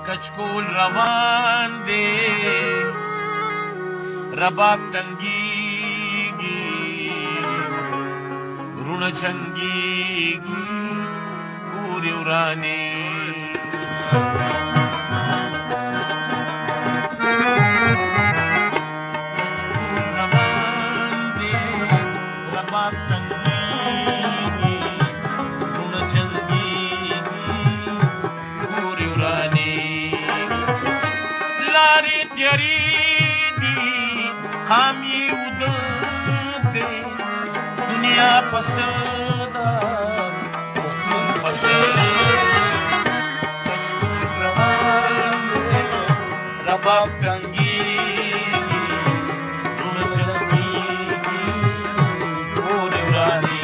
کچکول روان دی رباب تنګیږي رونه چنګیږي پورې ورانې کچکول روان دی رباب تنګیږي رونه چنګیږي پورې ورانې لارې تیارې خام یې وده دی دنیا پسده پسده کچکول روان دی رباب تنګیږي رونه چنګیږي پورې ورانې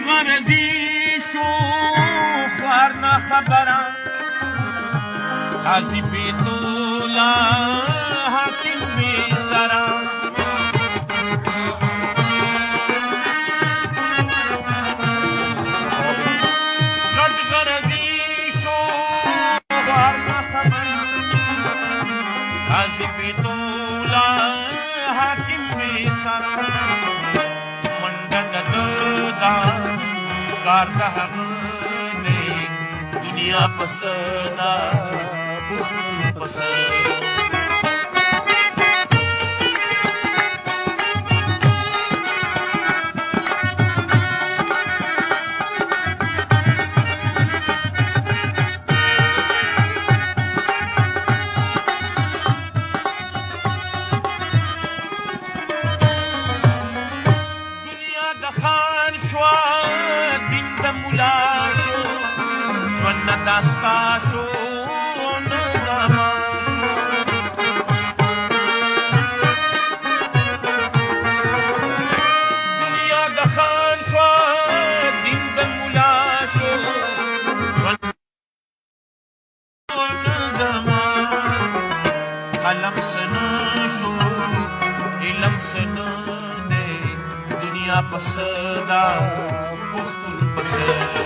غرضی شو خوار نا خبره قاضی بیتولا حاکم بی سرا غرضی شو خوار نا خبره قاضی بیتولا حاکم بی سرا منډه دا کار د هغه دی دنیا پسدا پسدا دنیا د خان شوا دین د مولا شو ژوند داستا شو نظاما شو دنیا د خان شوا دین د مولا شو ژوند نظاما قلم سنا شو علم سنا دی دنیا پسدا پختون پسدا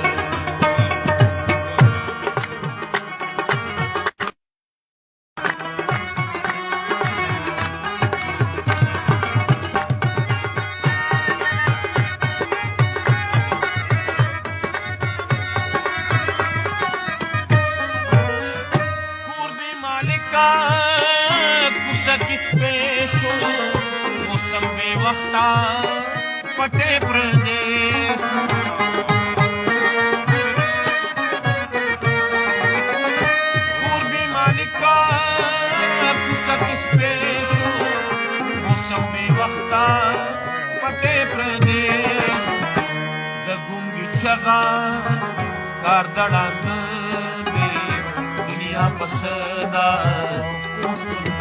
کوڅه کې سپی شو موسم بې وخته پټې پردې شو کور بې مالکه کوڅه کې سپی شو موسم بې وخته پټې پردې شو د ګونګي چغه کار دړانده دی دنیا پسدا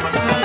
پسدا